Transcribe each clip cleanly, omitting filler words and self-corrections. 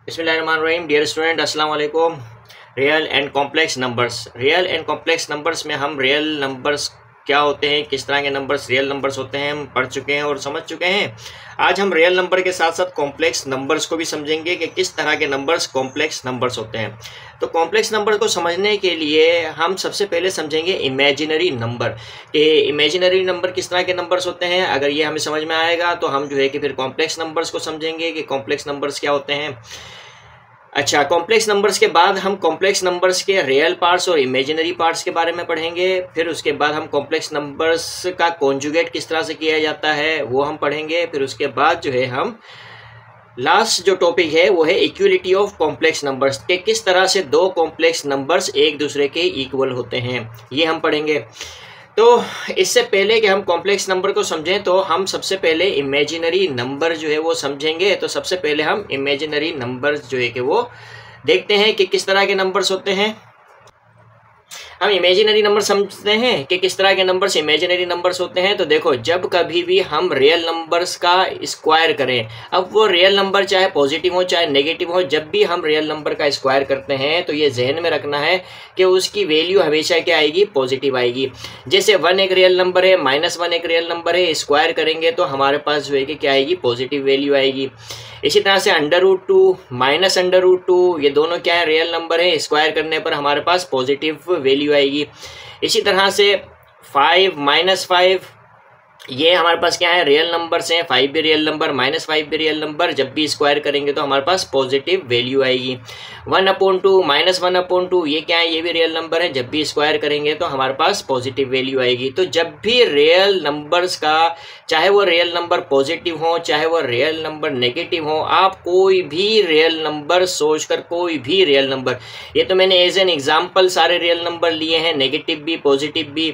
बिस्मिल्लाहिर्रहमानिर्रहीम। Dear student, अस्सलाम वालेकुम। Real and complex numbers. Real and complex numbers में हम रियल नंबर्स क्या होते हैं, किस तरह के नंबर्स रियल नंबर्स होते हैं, हम पढ़ चुके हैं और समझ चुके हैं। आज हम रियल नंबर के साथ साथ कॉम्प्लेक्स नंबर्स को भी समझेंगे कि किस तरह के नंबर्स कॉम्प्लेक्स नंबर्स होते हैं। तो कॉम्प्लेक्स नंबर को समझने के लिए हम सबसे पहले समझेंगे इमेजिनरी नंबर कि इमेजिनरी नंबर किस तरह के नंबर्स होते हैं। अगर ये हमें समझ में आएगा तो हम जो है कि फिर कॉम्प्लेक्स नंबर्स को समझेंगे कि कॉम्प्लेक्स नंबर्स क्या होते हैं। अच्छा, कॉम्प्लेक्स नंबर्स के बाद हम कॉम्प्लेक्स नंबर्स के रियल पार्ट्स और इमेजिनरी पार्ट्स के बारे में पढ़ेंगे। फिर उसके बाद हम कॉम्प्लेक्स नंबर्स का कॉन्जुगेट किस तरह से किया जाता है वो हम पढ़ेंगे। फिर उसके बाद जो है हम लास्ट जो टॉपिक है वो है इक्वलिटी ऑफ कॉम्प्लेक्स नंबर्स के किस तरह से दो कॉम्प्लेक्स नंबर्स एक दूसरे के इक्वल होते हैं, ये हम पढ़ेंगे। तो इससे पहले कि हम कॉम्प्लेक्स नंबर को समझें तो हम सबसे पहले इमेजिनरी नंबर जो है वो समझेंगे। तो सबसे पहले हम इमेजिनरी नंबर्स जो है कि वो देखते हैं कि किस तरह के नंबर्स होते हैं। हम इमेजिनरी नंबर समझते हैं कि किस तरह के नंबर्स इमेजिनरी नंबर्स होते हैं। तो देखो, जब कभी भी हम रियल नंबर्स का स्क्वायर करें, अब वो रियल नंबर चाहे पॉजिटिव हो चाहे नेगेटिव हो, जब भी हम रियल नंबर का स्क्वायर करते हैं तो ये जहन में रखना है कि उसकी वैल्यू हमेशा क्या आएगी, पॉजिटिव आएगी। जैसे 1 एक रियल नंबर है, -1 एक रियल नंबर है, स्क्वायर करेंगे तो हमारे पास जो है कि क्या आएगी, पॉजिटिव वैल्यू आएगी। इसी तरह से √2 -√2 ये दोनों क्या है, रियल नंबर है, स्क्वायर करने पर हमारे पास पॉजिटिव वैल्यू आएगी। इसी तरह से 5 -5 ये हमारे पास क्या है, रियल नंबर्स हैं। 5 भी रियल नंबर, -5 भी रियल नंबर, जब भी स्क्वायर करेंगे तो हमारे पास पॉजिटिव वैल्यू आएगी। 1/2 -1/2 ये क्या है, ये भी रियल नंबर है, जब भी स्क्वायर करेंगे तो हमारे पास पॉजिटिव वैल्यू आएगी। तो जब भी रियल नंबर्स का, चाहे वो रियल नंबर पॉजिटिव हो चाहे वो रियल नंबर नेगेटिव हो, आप कोई भी रियल नंबर सोचकर, कोई भी रियल नंबर, ये तो मैंने एज एन एग्जाम्पल सारे रियल नंबर लिए हैं, नेगेटिव भी पॉजिटिव भी,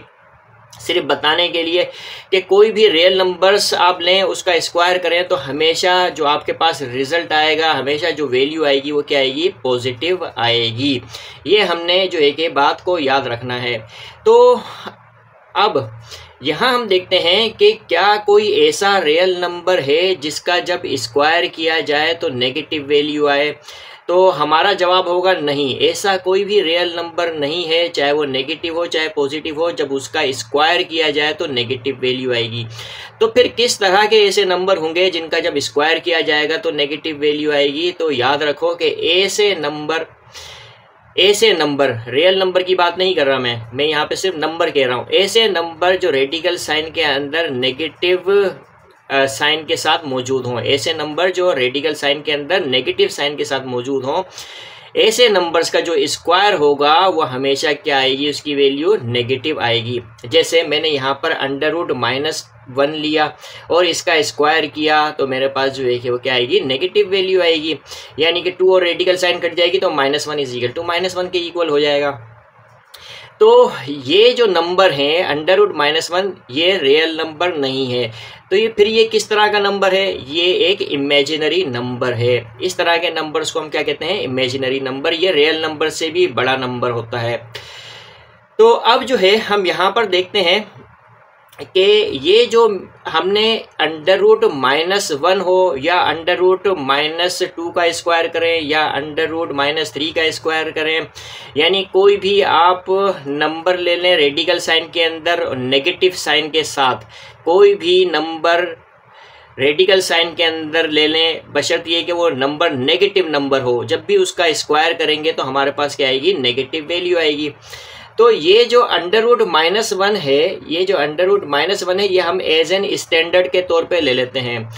सिर्फ बताने के लिए कि कोई भी रियल नंबर्स आप लें, उसका स्क्वायर करें तो हमेशा जो आपके पास रिजल्ट आएगा, हमेशा जो वैल्यू आएगी वो क्या आएगी, पॉजिटिव आएगी। ये हमने जो है कि बात को याद रखना है। तो अब यहाँ हम देखते हैं कि क्या कोई ऐसा रियल नंबर है जिसका जब स्क्वायर किया जाए तो नेगेटिव वैल्यू आए। तो हमारा जवाब होगा नहीं, ऐसा कोई भी रियल नंबर नहीं है, चाहे वो नेगेटिव हो चाहे पॉजिटिव हो, जब उसका स्क्वायर किया जाए तो नेगेटिव वैल्यू आएगी। तो फिर किस तरह के ऐसे नंबर होंगे जिनका जब स्क्वायर किया जाएगा तो नेगेटिव वैल्यू आएगी। तो याद रखो कि ऐसे नंबर रियल नंबर की बात नहीं कर रहा मैं यहाँ पे सिर्फ नंबर कह रहा हूँ। ऐसे नंबर जो रेडिकल साइन के अंदर नेगेटिव साइन के साथ मौजूद हों, ऐसे नंबर जो रेडिकल साइन के अंदर नेगेटिव साइन के साथ मौजूद हों, ऐसे नंबर्स का जो स्क्वायर होगा वो हमेशा क्या आएगी, उसकी वैल्यू नेगेटिव आएगी। जैसे मैंने यहाँ पर √-1 लिया और इसका स्क्वायर किया तो मेरे पास जो है कि वो क्या आएगी, नेगेटिव वैल्यू आएगी। यानी कि 2 और रेडिकल साइन कट जाएगी तो -1 = -1 के इक्वल हो जाएगा। तो ये जो नंबर है √-1 ये रियल नंबर नहीं है। तो ये फिर ये किस तरह का नंबर है, ये एक इमेजिनरी नंबर है। इस तरह के नंबर्स को हम क्या कहते हैं, इमेजिनरी नंबर। ये रियल नंबर से भी बड़ा नंबर होता है। तो अब जो है हम यहाँ पर देखते हैं कि ये जो हमने √-1 हो या √-2 का स्क्वायर करें या √-3 का स्क्वायर करें, यानी कोई भी आप नंबर ले लें रेडिकल साइन के अंदर नेगेटिव साइन के साथ, कोई भी नंबर रेडिकल साइन के अंदर ले लें, बशर्ते ये कि वो नंबर नेगेटिव नंबर हो, जब भी उसका स्क्वायर करेंगे तो हमारे पास क्या आएगी, नेगेटिव वैल्यू आएगी। तो ये जो √-1 है, ये जो √-1 है, ये हम एज एन स्टैंडर्ड के तौर पे ले लेते हैं।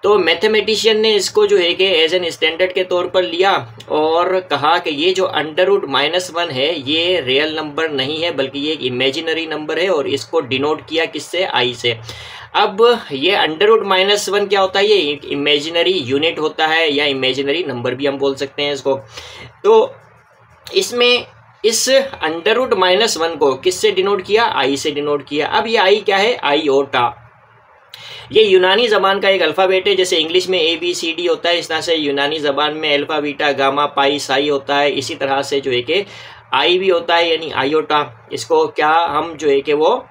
तो मैथमेटिशियन ने इसको जो है कि एज एन स्टैंडर्ड के तौर पर लिया और कहा कि ये जो √-1 है ये रियल नंबर नहीं है, बल्कि ये एक इमेजिनरी नंबर है, और इसको डिनोट किया किससे, I से। अब ये √-1 क्या होता है, ये एक इमेजिनरी यूनिट होता है या इमेजिनरी नंबर भी हम बोल सकते हैं इसको। तो इसमें इस √-1 को किससे डिनोट किया, I से डिनोट किया। अब ये I क्या है, आयोटा। ये यूनानी ज़बान का एक अल्फ़ाबेट है। जैसे इंग्लिश में ABCD होता है, इस तरह से यूनानी ज़बान में अल्फ़ा बीटा गामा पाई साई होता है। इसी तरह से जो है कि I भी होता है, यानी आयोटा। इसको क्या हम जो है कि वो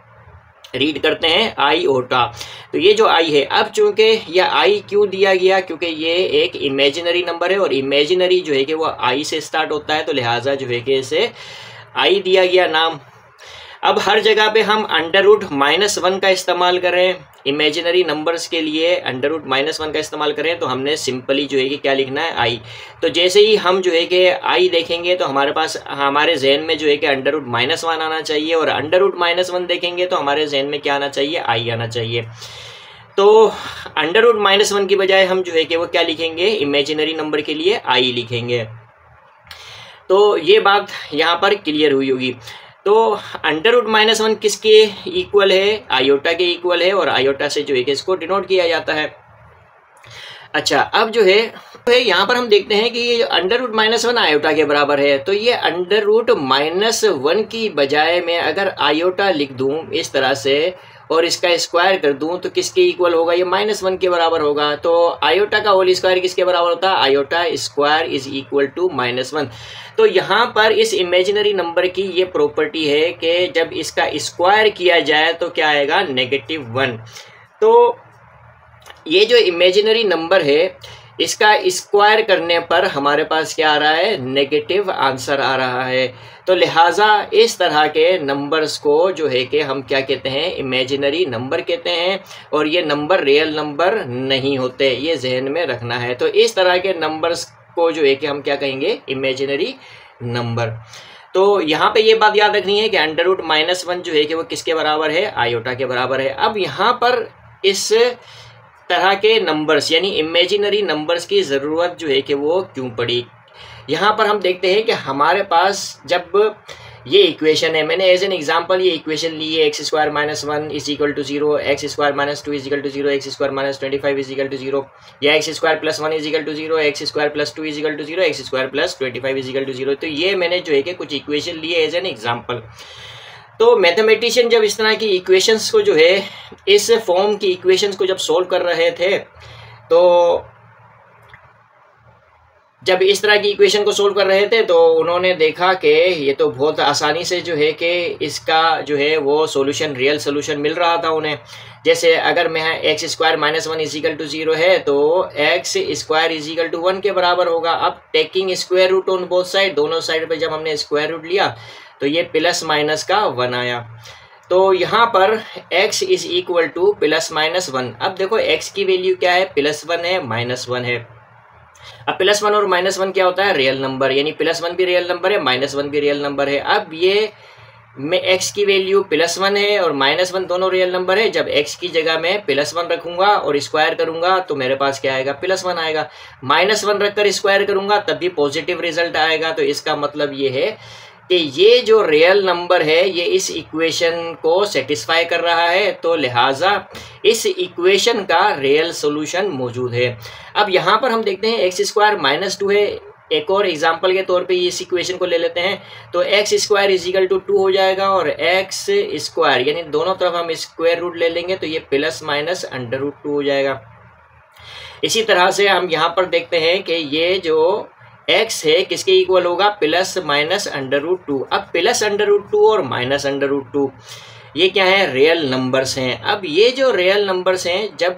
रीड करते हैं आईओटा। तो ये जो आई है, अब चूंकि यह आई क्यों दिया गया, क्योंकि ये एक इमेजिनरी नंबर है और इमेजिनरी जो है कि वो आई से स्टार्ट होता है, तो लिहाजा जो है कि इसे आई दिया गया नाम। अब हर जगह पे हम √-1 का इस्तेमाल करें, इमेजिनरी नंबर्स के लिए √-1 का इस्तेमाल करें, तो हमने सिंपली जो है कि क्या लिखना है, आई। तो जैसे ही हम जो है कि आई देखेंगे तो हमारे पास, हमारे जहन में जो है कि √-1 आना चाहिए, और √-1 देखेंगे तो हमारे जहन में क्या आना चाहिए, आई आना चाहिए। तो √-1 की बजाय हम जो है कि वो क्या लिखेंगे, इमेजिनरी नंबर के लिए आई लिखेंगे। तो ये बात यहाँ पर क्लियर हुई होगी। तो √-1 किसके इक्वल है, आयोटा के इक्वल है, और आयोटा से जो है कि इसको डिनोट किया जाता है। अच्छा, अब जो है यहाँ पर हम देखते हैं कि ये √-1 आयोटा के बराबर है, तो ये √-1 की बजाय मैं अगर आयोटा लिख दूं इस तरह से और इसका स्क्वायर कर दूं तो किसके इक्वल होगा, ये -1 के बराबर होगा। तो आयोटा का होल स्क्वायर किसके बराबर होता है, iota square is equal to -1। तो यहाँ पर इस इमेजिनरी नंबर की ये प्रॉपर्टी है कि जब इसका स्क्वायर किया जाए तो क्या आएगा, -1। तो ये जो इमेजिनरी नंबर है इसका स्क्वायर करने पर हमारे पास क्या आ रहा है, नेगेटिव आंसर आ रहा है। तो लिहाजा इस तरह के नंबर्स को जो है कि हम क्या कहते हैं, इमेजिनरी नंबर कहते हैं, और ये नंबर रियल नंबर नहीं होते, ये जहन में रखना है। तो इस तरह के नंबर्स को जो है कि हम क्या कहेंगे, इमेजिनरी नंबर। तो यहाँ पे ये बात याद रखनी है कि √-1 जो है कि वो किसके बराबर है, आयोटा के बराबर है। अब यहाँ पर इस तरह के नंबर्स यानी इमेजिनरी नंबर्स की ज़रूरत जो है कि वो क्यों पड़ी, यहाँ पर हम देखते हैं कि हमारे पास जब ये इक्वेशन है, मैंने एज एन एग्जांपल ये इक्वेशन ली है, x² - 1 is equal to 0, x² - 2 is equal to 0, x² - 25 is equal to 0, या x² + 1 is equal to 0, x² + 2 is equal to 0, x² + 25 is equal to 0। तो ये मैंने जो है कि कुछ इक्वेशन लिए एज एन एग्जांपल। तो मैथमेटिशियन जब इस तरह की इक्वेशंस को जो है, इस फॉर्म की इक्वेशंस को जब सोल्व कर रहे थे, तो जब इस तरह की इक्वेशन को सोल्व कर रहे थे तो उन्होंने देखा कि ये तो बहुत आसानी से जो है कि इसका जो है वो सॉल्यूशन, रियल सॉल्यूशन मिल रहा था उन्हें। जैसे अगर मैं x² - 1 इज इक्वल टू 0 है तो x² इज इक्वल टू 1 के बराबर होगा। अब taking square root on both side, दोनों साइड पे जब हमने स्क्वायर रूट लिया तो ये +- का 1 आया। तो यहाँ पर x इज इक्वल टू +-1। अब देखो x की वैल्यू क्या है, +1 है, -1 है। अब +1 और -1 क्या होता है, रियल नंबर, यानी +1 भी रियल नंबर है, -1 भी रियल नंबर है। अब ये में x की वैल्यू +1 है और -1 दोनों रियल नंबर है। जब x की जगह मैं +1 रखूंगा और स्क्वायर करूंगा तो मेरे पास क्या आएगा, +1 आएगा। -1 रखकर स्क्वायर करूंगा तब भी पॉजिटिव रिजल्ट आएगा। तो इसका मतलब ये है कि ये जो रियल नंबर है ये इस इक्वेशन को सेटिस्फाई कर रहा है, तो लिहाजा इस इक्वेशन का रियल सॉल्यूशन मौजूद है। अब यहाँ पर हम देखते हैं x² - 2 है। एक और एग्जांपल के तौर पे इस इक्वेशन को ले लेते हैं, तो x² इज इक्वल टू 2 हो जाएगा और x² यानी दोनों तरफ हम स्क्वायर रूट ले लेंगे तो ये +-√2 हो जाएगा। इसी तरह से हम यहाँ पर देखते हैं कि ये जो x है किसके इक्वल होगा, +-√2। अब +√2 और -√2 ये क्या है, रियल नंबर्स हैं। अब ये जो रियल नंबर्स हैं, जब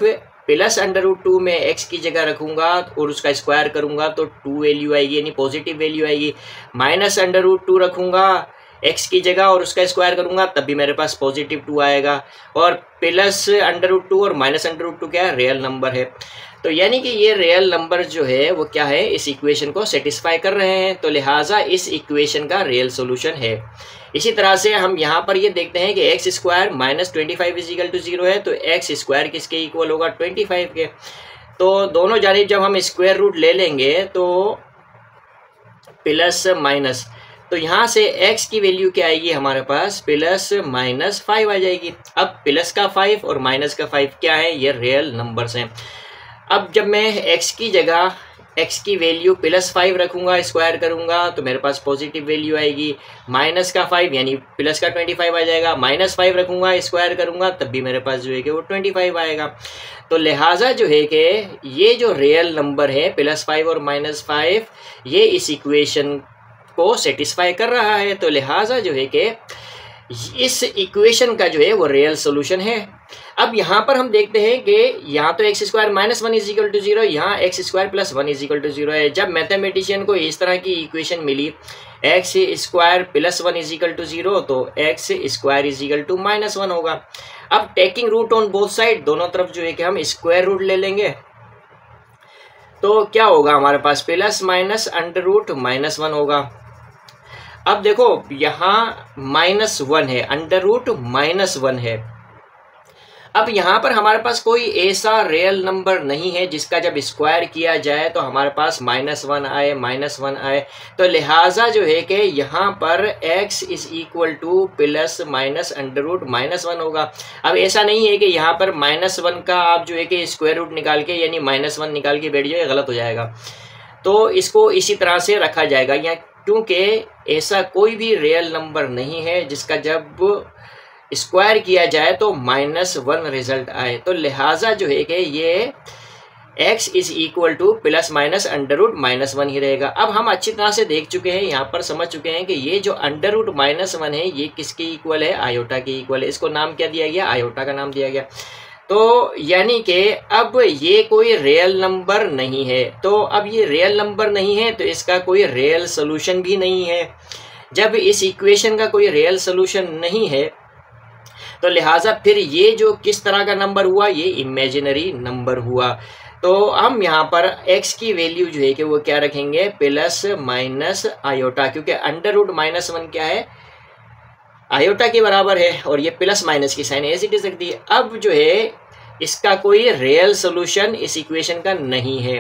+√2 में x की जगह रखूंगा और उसका स्क्वायर करूंगा तो 2 वैल्यू आएगी, यानी पॉजिटिव वैल्यू आएगी। -√2 रखूंगा x की जगह और उसका स्क्वायर करूंगा तब भी मेरे पास +2 आएगा। और +√2 और -√2 क्या है, रियल नंबर है। तो यानी कि ये रियल नंबर जो है वो क्या है, इस इक्वेशन को सेटिस्फाई कर रहे हैं, तो लिहाजा इस इक्वेशन का रियल सॉल्यूशन है। इसी तरह से हम यहाँ पर ये देखते हैं कि x² - 25 इज इक्वल टू 0 है, तो x² किसके इक्वल होगा, 25 के। तो दोनों जानिब जब हम स्क्वायर रूट ले लेंगे तो +- तो यहाँ से x की वैल्यू क्या आएगी हमारे पास, +-5 आ जाएगी। अब प्लस का 5 और माइनस का 5 क्या है, ये रियल नंबर्स हैं। अब जब मैं x की जगह x की वैल्यू +5 रखूंगा, स्क्वायर करूंगा तो मेरे पास पॉजिटिव वैल्यू आएगी। माइनस का 5 यानी प्लस का 25 आ जाएगा। -5 रखूंगा, स्क्वायर करूंगा तब भी मेरे पास जो है कि वो 25 आएगा। तो लिहाजा जो है कि ये जो रियल नंबर है +5 और -5 ये इस इक्वेशन को सेटिस्फाई कर रहा है। तो लिहाजा जो है कि इस इक्वेशन का जो है वो रियल सोल्यूशन है। अब यहाँ पर हम देखते हैं कि यहाँ तो x square minus one is equal to zero, यहाँ x square plus one is equal to zero है। जब मैथमेटिशियन को इस तरह की इक्वेशन मिली x square plus one is equal to zero, तो x square is equal to minus one होगा। अब taking root on both side, दोनों तरफ जो है कि हम स्क्वायर रूट ले लेंगे, तो क्या होगा हमारे पास plus minus under root minus one होगा। अब देखो यहाँ माइनस वन है, अंडर रूट माइनस वन है। अब यहाँ पर हमारे पास कोई ऐसा रियल नंबर नहीं है जिसका जब स्क्वायर किया जाए तो हमारे पास माइनस वन आए, तो लिहाजा जो है कि यहाँ पर x is equal to plus minus under root minus one होगा। अब ऐसा नहीं है कि यहाँ पर माइनस वन का आप जो है कि स्क्वायर रूट निकाल के यानी माइनस वन निकाल के बैठ जाए, गलत हो जाएगा। तो इसको इसी तरह से रखा जाएगा यहाँ, क्योंकि ऐसा कोई भी रियल नंबर नहीं है जिसका जब स्क्वायर किया जाए तो माइनस वन रिजल्ट आए। तो लिहाजा जो है कि ये x is equal to plus minus under root minus one ही रहेगा। अब हम अच्छी तरह से देख चुके हैं, यहाँ पर समझ चुके हैं कि ये जो अंडर रूट माइनस वन है ये किसके इक्वल है, आयोटा के इक्वल है। इसको नाम क्या दिया गया, आयोटा का नाम दिया गया। तो यानी कि अब ये कोई रियल नंबर नहीं है। तो अब ये रियल नंबर नहीं है तो इसका कोई रियल सोल्यूशन भी नहीं है। जब इस इक्वेशन का कोई रियल सोल्यूशन नहीं है तो लिहाजा फिर ये जो किस तरह का नंबर हुआ, ये इमेजिनरी नंबर हुआ। तो हम यहाँ पर x की वैल्यू जो है कि वो क्या रखेंगे, प्लस माइनस आयोटा, क्योंकि अंडर रूट माइनस वन क्या है, आयोटा के बराबर है, और ये प्लस माइनस की साइन एज इट इज रख दी। अब जो है इसका कोई रियल सोल्यूशन इस इक्वेशन का नहीं है,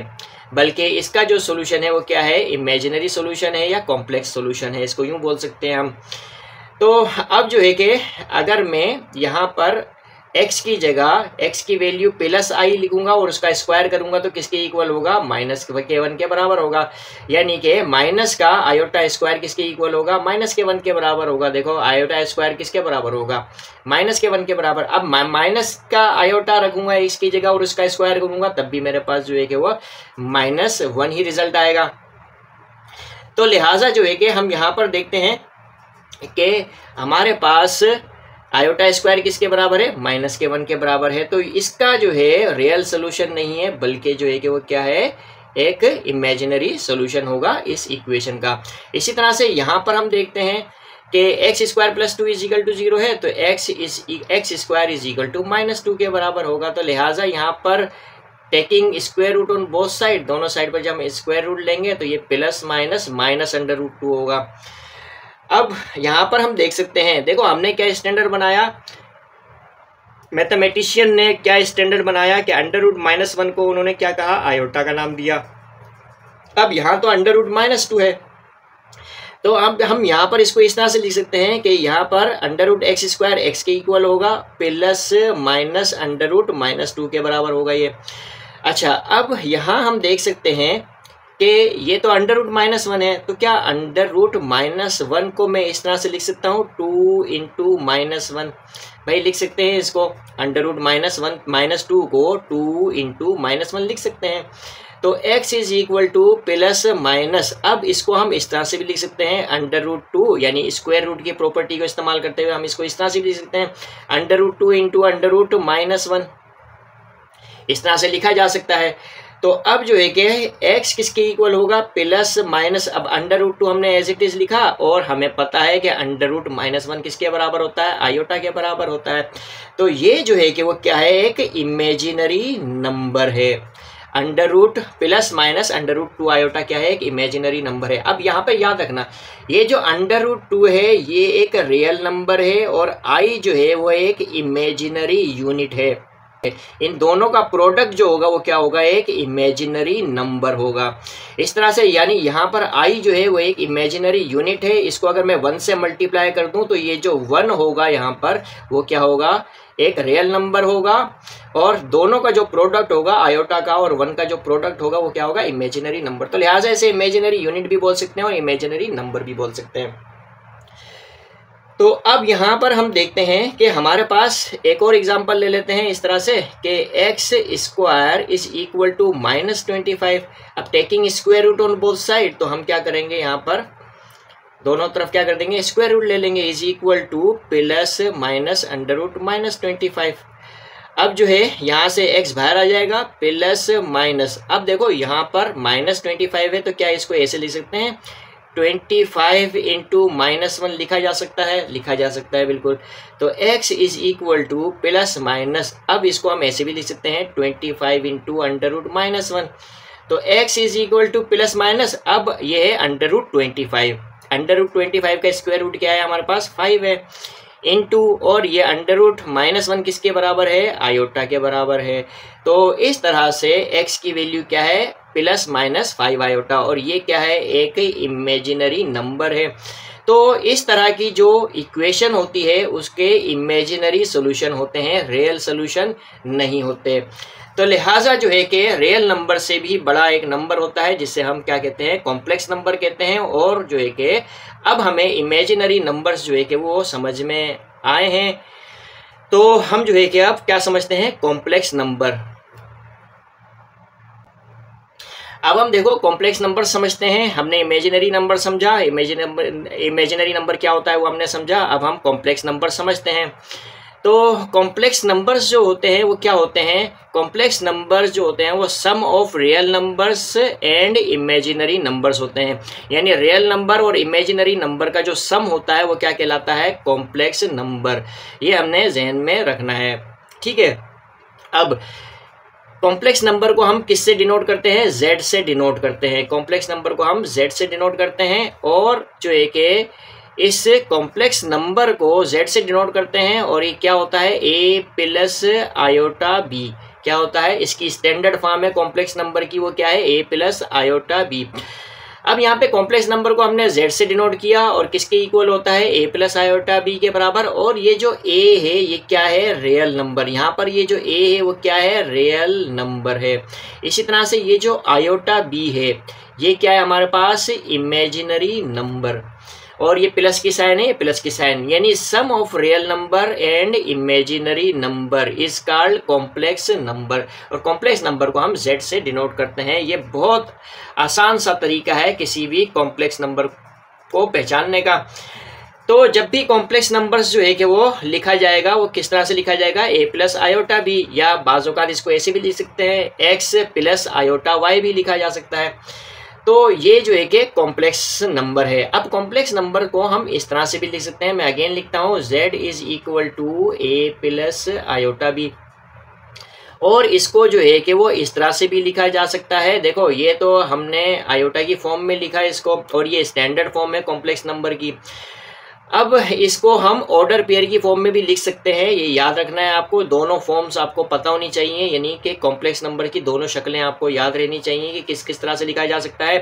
बल्कि इसका जो सोल्यूशन है वो क्या है, इमेजिनरी सोल्यूशन है या कॉम्प्लेक्स सोल्यूशन है, इसको यूं बोल सकते हैं हम। तो अब जो है कि अगर मैं यहाँ पर x की जगह x की वैल्यू प्लस आई लिखूंगा और उसका स्क्वायर करूंगा तो किसके इक्वल होगा, माइनस के वन के बराबर होगा। यानी कि माइनस का आयोटा स्क्वायर किसके इक्वल होगा, माइनस के वन के बराबर होगा। देखो आयोटा स्क्वायर किसके बराबर होगा, माइनस के वन के बराबर। अब माइनस का आयोटा रखूंगा x की जगह और उसका स्क्वायर करूंगा तब भी मेरे पास जो है कि वो माइनस वन ही रिजल्ट आएगा। तो लिहाजा जो है कि हम यहाँ पर देखते हैं कि हमारे पास आयोटा स्क्वायर किसके बराबर है, माइनस के वन के बराबर है। तो इसका जो है रियल सोल्यूशन नहीं है, बल्कि जो है कि वो क्या है, एक इमेजिनरी सोल्यूशन होगा इस इक्वेशन का। इसी तरह से यहाँ पर हम देखते हैं कि x square plus two is equal to zero है, तो x square is equal to minus two के बराबर होगा। तो लिहाजा यहाँ पर taking square root on both side, दोनों साइड पर जब हम स्क्वायर रूट लेंगे तो ये plus minus minus under root two होगा। अब यहाँ पर हम देख सकते हैं, देखो हमने क्या स्टैंडर्ड बनाया, मैथमेटिशियन ने क्या स्टैंडर्ड बनाया कि अंडर रूट माइनस वन को उन्होंने क्या कहा, आयोटा का नाम दिया। अब यहाँ तो अंडर रूट माइनस टू है, तो अब हम यहाँ पर इसको इस तरह से लिख सकते हैं कि यहाँ पर under root x square x के इक्वल होगा plus minus under root minus two के बराबर होगा ये। अच्छा, अब यहाँ हम देख सकते हैं कि ये तो अंडर रूट माइनस वन है, तो क्या अंडर रूट माइनस वन को मैं इस तरह से लिख सकता हूँ, टू इंटू माइनस वन, भाई लिख सकते हैं इसको, under root minus one minus two को टू इंटू माइनस वन लिख सकते हैं। तो x is equal to plus minus, अब इसको हम इस तरह से भी लिख सकते हैं, अंडर रूट टू यानी स्क्वायर रूट की प्रॉपर्टी को इस्तेमाल करते हुए हम इसको इस तरह से भी लिख सकते हैं, under root two into under root minus one, इस तरह से लिखा जा सकता है। तो अब जो है कि x किसके इक्वल होगा, प्लस माइनस, अब अंडर रूट टू हमने एज इट इज लिखा और हमें पता है कि अंडर रूट माइनस वन किसके बराबर होता है, आयोटा के बराबर होता है। तो ये जो है कि वो क्या है, एक इमेजिनरी नंबर है। Under root plus minus under root two iota क्या है, एक इमेजिनरी नंबर है। अब यहाँ पे याद रखना, ये जो अंडर रूट टू है ये एक रियल नंबर है और आई जो है वो एक इमेजिनरी यूनिट है। इन दोनों का प्रोडक्ट जो होगा वो क्या होगा, एक इमेजिनरी नंबर होगा। इस तरह से यानी यहाँ पर आई जो है वो एक इमेजिनरी यूनिट है, इसको अगर मैं वन से मल्टीप्लाई कर दूं तो ये जो वन होगा यहाँ पर वो क्या होगा, एक रियल नंबर होगा, और दोनों का जो प्रोडक्ट होगा आयोटा का और वन का जो प्रोडक्ट होगा वो क्या होगा, इमेजिनरी नंबर। तो लिहाजा इसे इमेजिनरी यूनिट भी बोल सकते हैं और इमेजिनरी नंबर भी बोल सकते हैं। तो अब यहाँ पर हम देखते हैं कि हमारे पास एक और एग्जांपल ले लेते हैं इस तरह से कि x square is equal to minus 25। अब taking square root on both side, तो हम क्या करेंगे, यहाँ पर दोनों तरफ क्या कर देंगे, स्क्वायर रूट ले लेंगे, is equal to plus minus under root minus 25। अब जो है यहाँ से x बाहर आ जाएगा, प्लस माइनस, अब देखो यहाँ पर माइनस 25 है तो क्या इसको ऐसे लिख सकते हैं, 25 इंटू -1 लिखा जा सकता है, लिखा जा सकता है बिल्कुल। तो x is equal to plus minus, अब इसको हम ऐसे भी लिख सकते हैं 25 इंटू अंडर रूट -1। तो x is equal to plus minus, अब ये है अंडर रूट 25, अंडर रूट 25 का स्क्वायर रूट क्या है हमारे पास 5 है, इनटू, और ये अंडर रूट -1 किसके बराबर है, आयोटा के बराबर है। तो इस तरह से x की वैल्यू क्या है, प्लस माइनस 5 आयोटा, और ये क्या है, एक इमेजिनरी नंबर है। तो इस तरह की जो इक्वेशन होती है उसके इमेजिनरी सॉल्यूशन होते हैं, रियल सॉल्यूशन नहीं होते। तो लिहाजा जो है कि रियल नंबर से भी बड़ा एक नंबर होता है जिससे हम क्या कहते हैं, कॉम्प्लेक्स नंबर कहते हैं। और जो है कि अब हमें इमेजिनरी नंबर्स जो है कि वो समझ में आए हैं, तो हम जो है कि अब क्या समझते हैं, कॉम्प्लेक्स नंबर। अब हम देखो कॉम्प्लेक्स नंबर समझते हैं, हमने इमेजिनरी नंबर समझा, इमेजिनरी नंबर क्या होता है वो हमने समझा, अब हम कॉम्प्लेक्स नंबर समझते हैं। तो कॉम्प्लेक्स नंबर्स जो होते हैं वो क्या होते हैं, कॉम्प्लेक्स नंबर्स जो होते हैं वो sum of real numbers and imaginary numbers होते हैं। यानी रियल नंबर और इमेजिनरी नंबर का जो सम होता है वो क्या कहलाता है, कॉम्प्लेक्स नंबर। ये हमने जहन में रखना है, ठीक है। अब कॉम्प्लेक्स नंबर को हम किससे डिनोट करते हैं, z से डिनोट करते हैं, कॉम्प्लेक्स नंबर को हम z से डिनोट करते हैं। और जो है कि इस कॉम्प्लेक्स नंबर को z से डिनोट करते हैं, और ये क्या होता है, a प्लस आयोटा b, क्या होता है, इसकी स्टैंडर्ड फॉर्म है कॉम्प्लेक्स नंबर की, वो क्या है, a प्लस आयोटा b। अब यहाँ पे कॉम्प्लेक्स नंबर को हमने z से डिनोट किया और किसके इक्वल होता है, a प्लस आयोटा b के बराबर। और ये जो a है ये क्या है, रियल नंबर, यहाँ पर ये जो a है वो क्या है, रियल नंबर है। इसी तरह से ये जो आयोटा b है ये क्या है हमारे पास, इमेजिनरी नंबर, और ये प्लस की साइन है, ये प्लस की साइन, यानी sum of real number and imaginary number is called complex number. और कॉम्प्लेक्स नंबर को हम z से डिनोट करते हैं। ये बहुत आसान सा तरीका है किसी भी कॉम्प्लेक्स नंबर को पहचानने का। तो जब भी कॉम्प्लेक्स नंबर्स जो है कि वो लिखा जाएगा वो किस तरह से लिखा जाएगा, a प्लस आयोटा b, या बाज़-औक़ात इसको ऐसे भी लिख सकते हैं, x प्लस आयोटा y भी लिखा जा सकता है। तो ये जो है कि कॉम्प्लेक्स नंबर है। अब कॉम्प्लेक्स नंबर को हम इस तरह से भी लिख सकते हैं, मैं अगेन लिखता हूँ, z is equal to a plus iota b, और इसको जो है कि वो इस तरह से भी लिखा जा सकता है। देखो ये तो हमने आयोटा की फॉर्म में लिखा है इसको, और ये स्टैंडर्ड फॉर्म है कॉम्प्लेक्स नंबर की। अब इसको हम ऑर्डर पेयर की फॉर्म में भी लिख सकते हैं, ये याद रखना है आपको, दोनों फॉर्म्स आपको पता होनी चाहिए, यानी कि कॉम्प्लेक्स नंबर की दोनों शक्लें आपको याद रहनी चाहिए कि किस किस तरह से लिखा जा सकता है।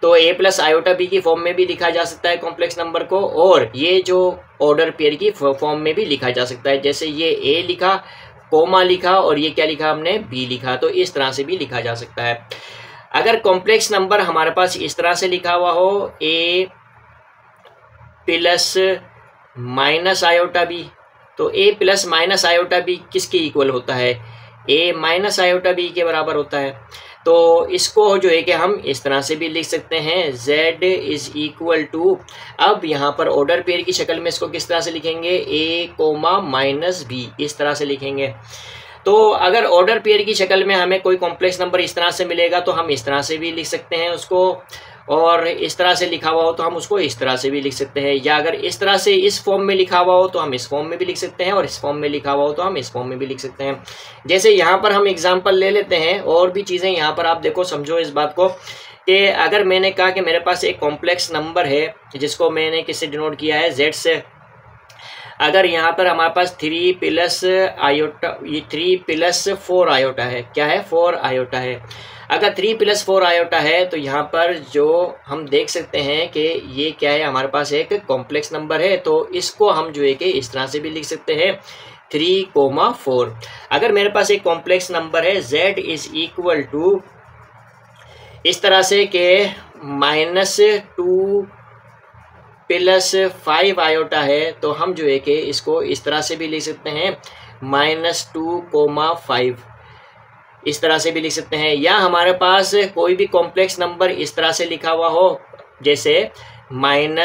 तो a प्लस आयोटा b की फॉर्म में भी लिखा जा सकता है कॉम्प्लेक्स नंबर को, और ये जो ऑर्डर पेयर की फॉर्म में भी लिखा जा सकता है। जैसे ये a लिखा, कोमा लिखा, और ये क्या लिखा हमने, b लिखा, तो इस तरह से भी लिखा जा सकता है। अगर कॉम्प्लेक्स नंबर हमारे पास इस तरह से लिखा हुआ हो, a plus minus iota b, तो a plus minus iota b किसके इक्वल होता है, a माइनस आयोटा बी के बराबर होता है। तो इसको जो है कि हम इस तरह से भी लिख सकते हैं, z इज इक्वल टू, अब यहाँ पर ऑर्डर पेयर की शक्ल में इसको किस तरह से लिखेंगे, a कोमा माइनस बी, इस तरह से लिखेंगे। तो अगर ऑर्डर पेयर की शक्ल में हमें कोई कॉम्प्लेक्स नंबर इस तरह से मिलेगा तो हम इस तरह से भी लिख सकते हैं उसको, और इस तरह से लिखा हुआ हो तो हम उसको इस तरह से भी लिख सकते हैं, या अगर इस तरह से इस फॉर्म में लिखा हुआ हो तो हम इस फॉर्म में भी लिख सकते हैं, और इस फॉर्म में लिखा हुआ हो तो हम इस फॉर्म में भी लिख सकते हैं। जैसे यहाँ पर हम एग्जांपल ले लेते हैं, और भी चीज़ें यहाँ पर आप देखो, समझो इस बात को कि अगर मैंने कहा कि मेरे पास एक कॉम्प्लेक्स नंबर है जिसको मैंने किससे डिनोट किया है, z से। अगर यहाँ पर हमारे पास 3 प्लस आयोटा, ये 3 प्लस 4 आयोटा है, क्या है, 4 आयोटा है। अगर 3 प्लस 4 आयोटा है तो यहाँ पर जो हम देख सकते हैं कि ये क्या है, हमारे पास एक कॉम्प्लेक्स नंबर है, तो इसको हम जो है कि इस तरह से भी लिख सकते हैं, 3,4। अगर मेरे पास एक कॉम्प्लेक्स नंबर है, z इज इक्वल टू इस तरह से कि -2 प्लस 5 आयोटा है, तो हम जो है कि इसको इस तरह से भी लिख सकते हैं, -2,5, इस तरह से भी लिख सकते हैं। या हमारे पास कोई भी कॉम्प्लेक्स नंबर इस तरह से लिखा हुआ हो, जैसे -1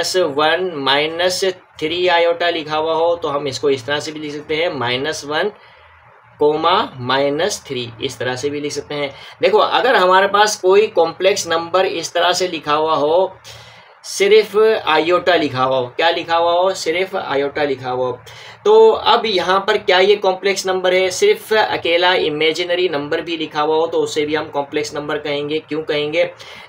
-3 आयोटा लिखा हुआ हो तो हम इसको इस तरह से भी लिख सकते हैं, -1 -3, इस तरह से भी लिख सकते हैं। देखो अगर हमारे पास कोई कॉम्प्लेक्स नंबर इस तरह से लिखा हुआ हो, सिर्फ आयोटा लिखा हुआ हो, क्या लिखा हुआ हो, सिर्फ आयोटा लिखा हुआ हो, तो अब यहाँ पर क्या ये कॉम्प्लेक्स नंबर है? सिर्फ अकेला इमेजिनरी नंबर भी लिखा हुआ हो तो उसे भी हम कॉम्प्लेक्स नंबर कहेंगे। क्यों कहेंगे?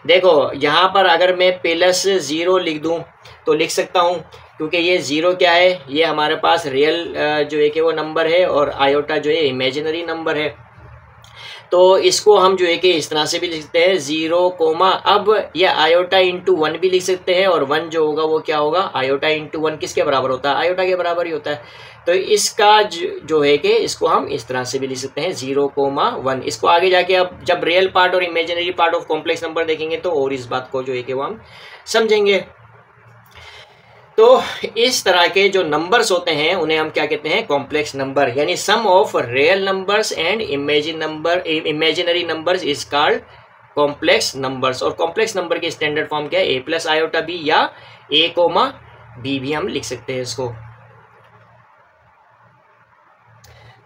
देखो यहाँ पर अगर मैं +0 लिख दूँ तो लिख सकता हूँ, क्योंकि ये 0 क्या है, ये हमारे पास रियल जो है कि वो नंबर है, और आयोटा जो है इमेजिनरी नंबर है। तो इसको हम जो है कि इस तरह से भी लिख सकते हैं 0, अब ये आयोटा इंटू 1 भी लिख सकते हैं, और 1 जो होगा वो क्या होगा, आयोटा इंटू 1 किसके बराबर होता है, आयोटा के बराबर ही होता है। तो इसका जो है कि इसको हम इस तरह से भी लिख सकते हैं 0, 1। इसको आगे जाके अब जब रियल पार्ट और imaginary part of complex number देखेंगे तो और इस बात को जो है कि वो हम समझेंगे। तो इस तरह के जो नंबर्स होते हैं उन्हें हम क्या कहते हैं, कॉम्प्लेक्स नंबर, यानी sum of real numbers and imaginary numbers is called complex numbers. और कॉम्प्लेक्स नंबर की स्टैंडर्ड फॉर्म क्या है, a + आयोटा b या a, b भी हम लिख सकते हैं इसको।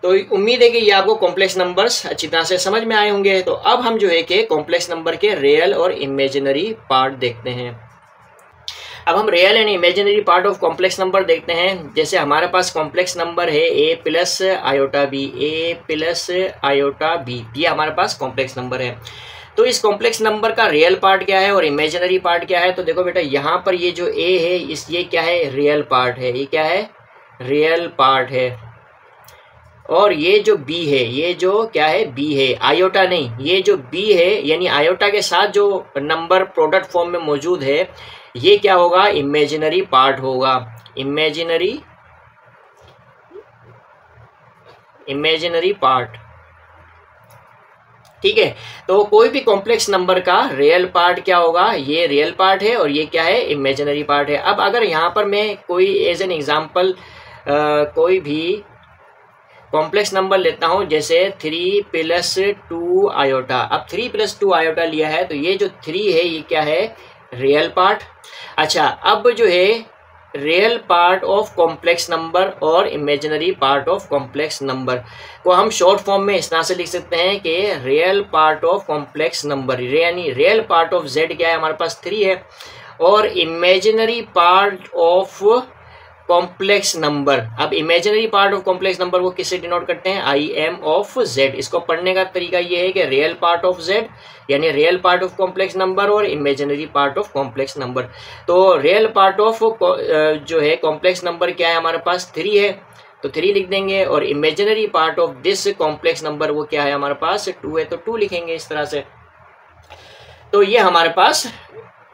तो उम्मीद है कि ये आपको कॉम्प्लेक्स नंबर्स अच्छी तरह से समझ में आए होंगे। तो अब हम जो है कि कॉम्प्लेक्स नंबर के रियल और इमेजिनरी पार्ट देखते हैं। अब हम real and imaginary part of complex number देखते हैं। जैसे हमारे पास कॉम्प्लेक्स नंबर है a + iota b, a + iota b, ये हमारे पास कॉम्प्लेक्स नंबर है। तो इस कॉम्प्लेक्स नंबर का रियल पार्ट क्या है और इमेजिनरी पार्ट क्या है? तो देखो बेटा यहाँ पर ये जो a है ये क्या है, रियल पार्ट है, ये क्या है, रियल पार्ट है। और ये जो b है, ये जो क्या है, b है, आयोटा नहीं, ये जो b है यानी आयोटा के साथ जो नंबर प्रोडक्ट फॉर्म में मौजूद है ये क्या होगा, इमेजिनरी पार्ट होगा, इमेजिनरी पार्ट। ठीक है, तो कोई भी कॉम्प्लेक्स नंबर का रियल पार्ट क्या होगा, ये रियल पार्ट है और ये क्या है, इमेजिनरी पार्ट है। अब अगर यहाँ पर मैं कोई एज एन एग्जांपल कोई भी कॉम्प्लेक्स नंबर लेता हूँ, जैसे 3 + 2 आयोटा। अब 3 + 2 आयोटा लिया है तो ये जो 3 है ये क्या है, रियल पार्ट। अच्छा, अब जो है real part of complex number और imaginary part of complex number को हम शॉर्ट फॉर्म में इस तरह से लिख सकते हैं कि real part of complex number, यानी रियल पार्ट ऑफ z क्या है, हमारे पास 3 है, और imaginary part of complex number. अब imaginary part of complex number को किससे डिनोट करते हैं, IM ऑफ z। इसको पढ़ने का तरीका ये है कि रियल पार्ट ऑफ z यानी real part of complex number और imaginary part of complex number. तो रियल पार्ट ऑफ जो है कॉम्प्लेक्स नंबर क्या है, हमारे पास 3 है तो 3 लिख देंगे, और imaginary part of this complex number वो क्या है, हमारे पास 2 है तो 2 लिखेंगे इस तरह से। तो ये हमारे पास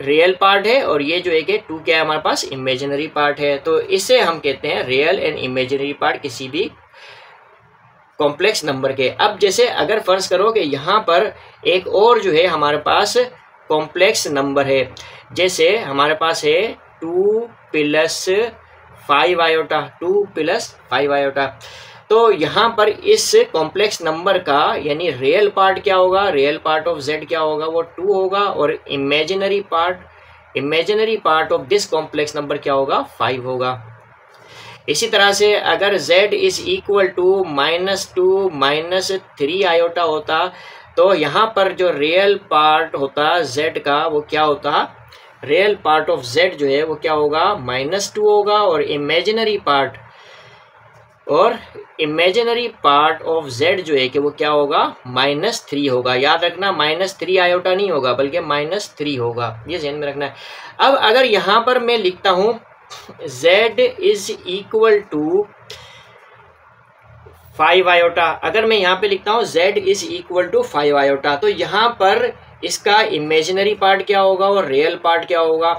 रियल पार्ट है और ये जो है कि 2 क्या है, हमारे पास इमेजिनरी पार्ट है। तो इसे हम कहते हैं रियल एंड इमेजिनरी पार्ट किसी भी कॉम्प्लेक्स नंबर के। अब जैसे अगर फर्ज करो कि यहाँ पर एक और जो है हमारे पास कॉम्प्लेक्स नंबर है, जैसे हमारे पास है 2 + 5 आयोटा, 2 + 5 आयोटा। तो यहाँ पर इस कॉम्प्लेक्स नंबर का यानी रियल पार्ट क्या होगा, रियल पार्ट ऑफ z क्या होगा, वो 2 होगा, और imaginary part of this complex number क्या होगा, 5 होगा। इसी तरह से अगर z = -2 - 3 आयोटा होता तो यहाँ पर जो रियल पार्ट होता z का वो क्या होता, रियल पार्ट ऑफ z जो है वो क्या होगा, -2 होगा, और इमेजिनरी पार्ट ऑफ z जो है कि वो क्या होगा, -3 होगा। याद रखना -3 आयोटा नहीं होगा बल्कि -3 होगा, ये ध्यान में रखना है। अब अगर यहाँ पर मैं लिखता हूँ z = 5 आयोटा, अगर मैं यहाँ पे लिखता हूँ z = 5 आयोटा, तो यहाँ पर इसका इमेजिनरी पार्ट क्या होगा और रियल पार्ट क्या होगा,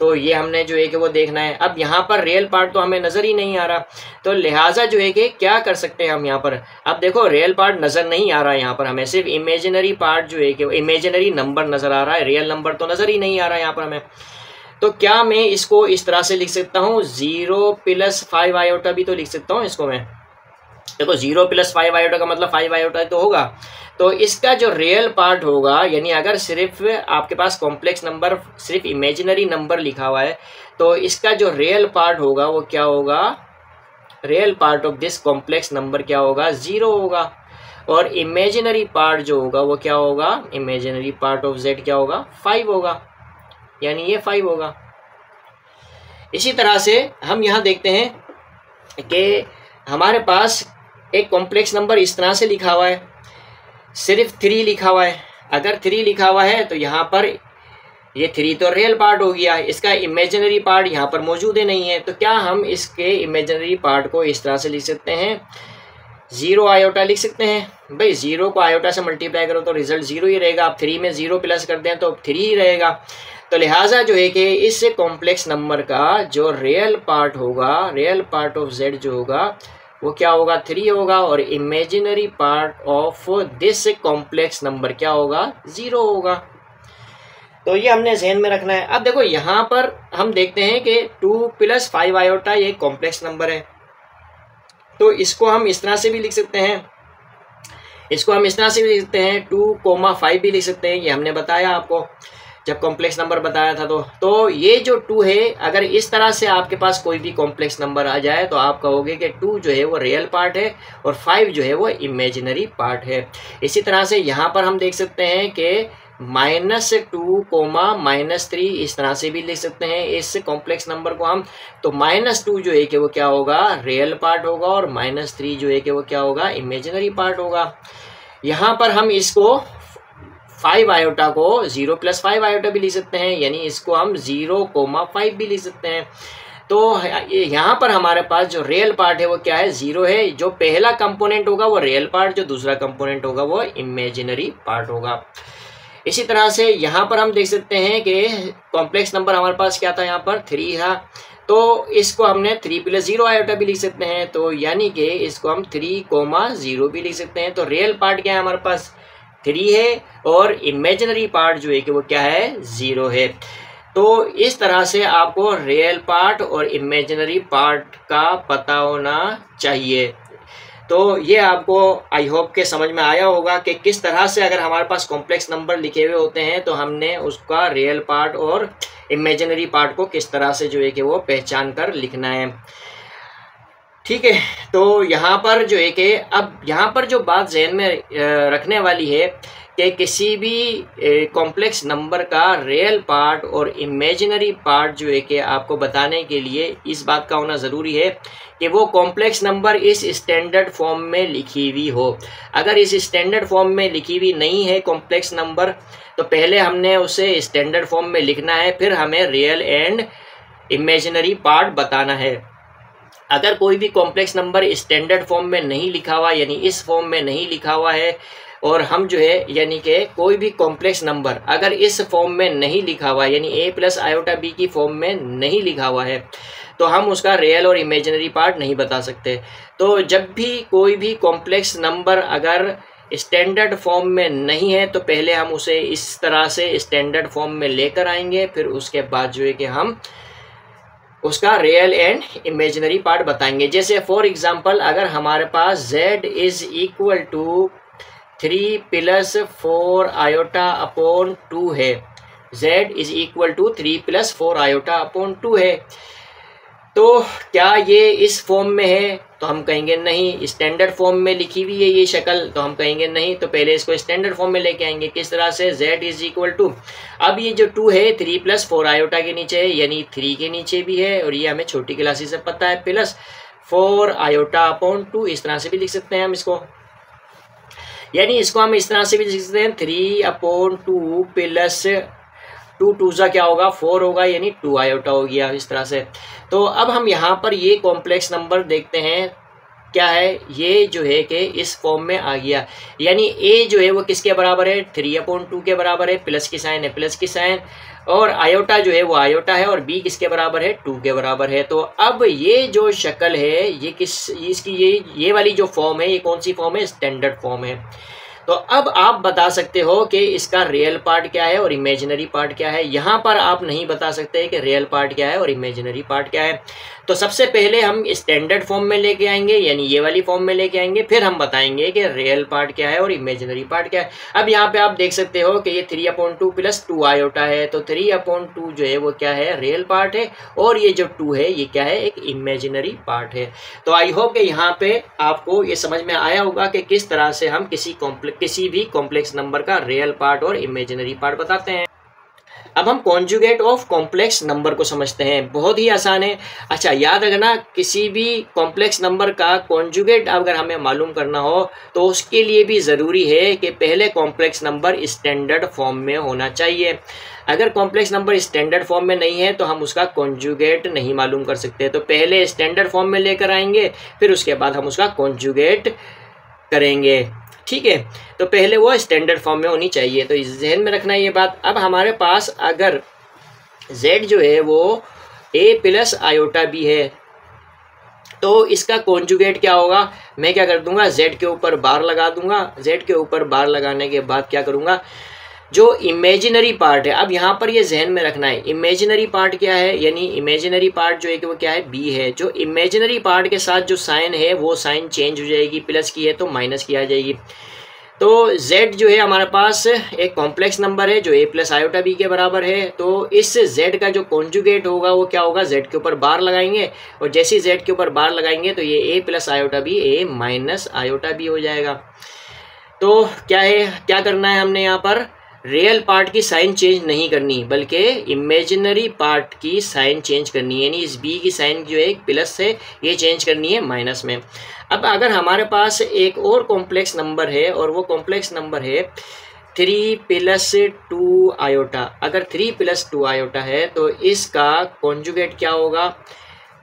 तो ये हमने जो है कि वो देखना है। अब यहाँ पर रियल पार्ट तो हमें नज़र ही नहीं आ रहा, तो लिहाजा जो है कि क्या कर सकते हैं हम यहाँ पर, अब देखो रियल पार्ट नज़र नहीं आ रहा है, यहाँ पर हमें सिर्फ इमेजिनरी पार्ट जो है कि इमेजिनरी नंबर नज़र आ रहा है, रियल नंबर तो नज़र ही नहीं आ रहा है यहाँ पर हमें। तो क्या मैं इसको इस तरह से लिख सकता हूँ, 0 + 5 आयोटा भी तो लिख सकता हूँ इसको मैं। देखो 0 + 5 आयोटा का मतलब 5 आयोटा तो होगा, तो इसका जो रियल पार्ट होगा, यानी अगर सिर्फ आपके पास कॉम्प्लेक्स नंबर सिर्फ इमेजिनरी नंबर लिखा हुआ है, तो इसका जो रियल पार्ट होगा वो क्या होगा, real part of this complex number क्या होगा, 0 होगा। और इमेजिनरी पार्ट जो होगा वो क्या होगा, इमेजिनरी पार्ट ऑफ z क्या होगा, 5 होगा, यानी ये 5 होगा। इसी तरह से हम यहाँ देखते हैं कि हमारे पास एक कॉम्प्लेक्स नंबर इस तरह से लिखा हुआ है, सिर्फ 3 लिखा हुआ है। अगर 3 लिखा हुआ है तो यहाँ पर ये 3 तो रियल पार्ट हो गया, इसका इमेजिनरी पार्ट यहाँ पर मौजूद ही नहीं है। तो क्या हम इसके इमेजिनरी पार्ट को इस तरह से लिख सकते हैं, 0 आयोटा लिख सकते हैं। भाई 0 को आयोटा से मल्टीप्लाई करो तो रिजल्ट 0 ही रहेगा। आप 3 में 0 प्लस कर दें तो 3 ही रहेगा। तो लिहाजा जो है कि इस कॉम्प्लेक्स नंबर का जो रियल पार्ट होगा, रियल पार्ट ऑफ z जो होगा वो क्या होगा, 3 होगा। और imaginary part of this complex number क्या होगा, 0 होगा। तो ये हमने ज़हन में रखना है। अब देखो यहाँ पर हम देखते हैं कि 2 + 5 आयोटा ये कॉम्प्लेक्स नंबर है, तो इसको हम इस तरह से भी लिख सकते हैं, इसको हम इस तरह से भी लिख सकते हैं, 2,5 भी लिख सकते हैं। ये हमने बताया आपको जब कॉम्प्लेक्स नंबर बताया था। तो ये जो 2 है, अगर इस तरह से आपके पास कोई भी कॉम्प्लेक्स नंबर आ जाए तो आप कहोगे कि 2 जो है वो रियल पार्ट है और 5 जो है वो इमेजिनरी पार्ट है। इसी तरह से यहाँ पर हम देख सकते हैं कि -2, -3 इस तरह से भी लिख सकते हैं इस कॉम्प्लेक्स नंबर को हम। तो -2 जो है कि वो क्या होगा, रियल पार्ट होगा, और -3 जो है कि वो क्या होगा, इमेजिनरी पार्ट होगा। यहाँ पर हम इसको 5 आयोटा को 0 + 5 आयोटा भी लिख सकते हैं, यानी इसको हम 0,5 भी लिख सकते हैं। तो यहाँ पर हमारे पास जो रियल पार्ट है वो क्या है, 0 है। जो पहला कंपोनेंट होगा वो रियल पार्ट, जो दूसरा कंपोनेंट होगा वो इमेजिनरी पार्ट होगा। इसी तरह से यहाँ पर हम देख सकते हैं कि कॉम्प्लेक्स नंबर हमारे पास क्या था, यहाँ पर 3 था, तो इसको हमने 3 + 0 आयोटा भी लिख सकते हैं। तो यानी कि इसको हम 3,0 भी लिख सकते हैं। तो रियल पार्ट क्या है हमारे पास, 3 है, और इमेजिनरी पार्ट जो है कि वो क्या है, 0 है। तो इस तरह से आपको रियल पार्ट और इमेजिनरी पार्ट का पता होना चाहिए। तो ये आपको आई होप के समझ में आया होगा कि किस तरह से अगर हमारे पास कॉम्प्लेक्स नंबर लिखे हुए होते हैं तो हमने उसका रियल पार्ट और इमेजिनरी पार्ट को किस तरह से जो है कि वो पहचान कर लिखना है। ठीक है, तो यहाँ पर जो है कि अब यहाँ पर जो बात ज़हन में रखने वाली है कि किसी भी कॉम्प्लेक्स नंबर का रियल पार्ट और इमेजिनरी पार्ट जो है कि आपको बताने के लिए इस बात का होना ज़रूरी है कि वो कॉम्प्लेक्स नंबर इस स्टैंडर्ड फॉर्म में लिखी हुई हो। अगर इस स्टैंडर्ड फॉर्म में लिखी हुई नहीं है कॉम्प्लेक्स नंबर, तो पहले हमने उसे स्टैंडर्ड फॉर्म में लिखना है, फिर हमें रियल एंड इमेजिनरी पार्ट बताना है। अगर कोई भी कॉम्प्लेक्स नंबर स्टैंडर्ड फॉर्म में नहीं लिखा हुआ, यानी इस फॉर्म में नहीं लिखा हुआ है, और हम जो है यानी कि कोई भी कॉम्प्लेक्स नंबर अगर इस फॉर्म में नहीं लिखा हुआ है, यानी a + आयोटा b की फॉर्म में नहीं लिखा हुआ है, तो हम उसका रियल और इमेजिनरी पार्ट नहीं बता सकते। तो जब भी कोई भी कॉम्प्लेक्स नंबर अगर स्टैंडर्ड फॉर्म में नहीं है तो पहले हम उसे इस तरह से स्टैंडर्ड फॉर्म में लेकर आएंगे, फिर उसके बाद जो है कि हम उसका रियल एंड इमेजिनरी पार्ट बताएंगे। जैसे फॉर एग्जांपल अगर हमारे पास z = 3 + 4 आयोटा अपॉन 2 है, z = 3 + 4 आयोटा अपॉन 2 है, तो क्या ये इस फॉर्म में है, तो हम कहेंगे नहीं। स्टैंडर्ड फॉर्म में लिखी हुई है ये शक्ल, तो हम कहेंगे नहीं। तो पहले इसको स्टैंडर्ड फॉर्म में लेके आएंगे। किस तरह से, z = अब ये जो 2 है 3 + 4 आयोटा के नीचे है, यानी 3 के नीचे भी है, और ये हमें छोटी क्लासेस से पता है, प्लस 4 आयोटा अपॉन 2, इस तरह से भी लिख सकते हैं हम इसको। यानी इसको हम इस तरह से भी लिख सकते हैं 3/2 प्लस 2 2 क्या होगा, 4 होगा, यानी 2 आयोटा हो गया, इस तरह से। तो अब हम यहाँ पर ये कॉम्प्लेक्स नंबर देखते हैं क्या है, ये जो है कि इस फॉर्म में आ गया, यानी a जो है वो किसके बराबर है, 3/2 के बराबर है, प्लस की साइन है प्लस की साइन, और आयोटा जो है वो आयोटा है, और b किसके बराबर है, 2 के बराबर है। तो अब ये जो शक्ल है ये इसकी ये वाली जो फॉर्म है, ये कौन सी फॉर्म है, स्टैंडर्ड फॉर्म है। तो अब आप बता सकते हो कि इसका रियल पार्ट क्या है और इमेजिनरी पार्ट क्या है। यहाँ पर आप नहीं बता सकते कि रियल पार्ट क्या है और इमेजिनरी पार्ट क्या है। तो सबसे पहले हम स्टैंडर्ड फॉर्म में लेके आएंगे, यानी ये वाली फॉर्म में लेके आएंगे, फिर हम बताएंगे कि रियल पार्ट क्या है और इमेजिनरी पार्ट क्या है। अब यहाँ पे आप देख सकते हो कि ये 3/2 + 2 आयोटा है, तो 3/2 जो है वो क्या है, रियल पार्ट है, और ये जो 2 है ये क्या है, एक इमेजिनरी पार्ट है। तो आई होप कि यहाँ पे आपको ये समझ में आया होगा कि किस तरह से हम किसी भी कॉम्प्लेक्स नंबर का रियल पार्ट और इमेजिनरी पार्ट बताते हैं। अब हम कॉन्जुगेट ऑफ कॉम्प्लेक्स नंबर को समझते हैं, बहुत ही आसान है। अच्छा, याद रखना, किसी भी कॉम्प्लेक्स नंबर का कॉन्जुगेट अगर हमें मालूम करना हो तो उसके लिए भी ज़रूरी है कि पहले कॉम्प्लेक्स नंबर स्टैंडर्ड फॉर्म में होना चाहिए। अगर कॉम्प्लेक्स नंबर स्टैंडर्ड फॉर्म में नहीं है तो हम उसका कॉन्जुगेट नहीं मालूम कर सकते। तो पहले स्टैंडर्ड फॉर्म में लेकर आएंगे, फिर उसके बाद हम उसका कॉन्जुगेट करेंगे, ठीक है। तो पहले वो स्टैंडर्ड फॉर्म में होनी चाहिए, तो इस ध्यान में रखना ये बात। अब हमारे पास अगर z जो है वो a + आयोटा b है, तो इसका कॉन्जुगेट क्या होगा, मैं क्या कर दूंगा, z के ऊपर बार लगा दूंगा। z के ऊपर बार लगाने के बाद क्या करूंगा, जो इमेजिनरी पार्ट है, अब यहाँ पर ये जहन में रखना है, इमेजिनरी पार्ट क्या है, यानी इमेजिनरी पार्ट जो है कि वो क्या है, b है। जो इमेजिनरी पार्ट के साथ जो साइन है वो साइन चेंज हो जाएगी, प्लस की है तो माइनस की आ जाएगी। तो z जो है हमारे पास एक कॉम्प्लेक्स नंबर है जो a + आयोटा b के बराबर है। तो इस z का जो कॉन्जुगेट होगा वो क्या होगा, z के ऊपर बार लगाएंगे, और जैसे ही z के ऊपर बार लगाएंगे तो ये a + iota b a - iota b हो जाएगा। तो क्या है, क्या करना है हमने यहाँ पर, रियल पार्ट की साइन चेंज नहीं करनी, बल्कि इमेजिनरी पार्ट की साइन चेंज करनी है, यानी इस b की साइन जो है प्लस से ये चेंज करनी है माइनस में। अब अगर हमारे पास एक और कॉम्प्लेक्स नंबर है, और वो कॉम्प्लेक्स नंबर है 3 + 2 आयोटा, अगर 3 + 2 आयोटा है तो इसका कॉन्जुगेट क्या होगा,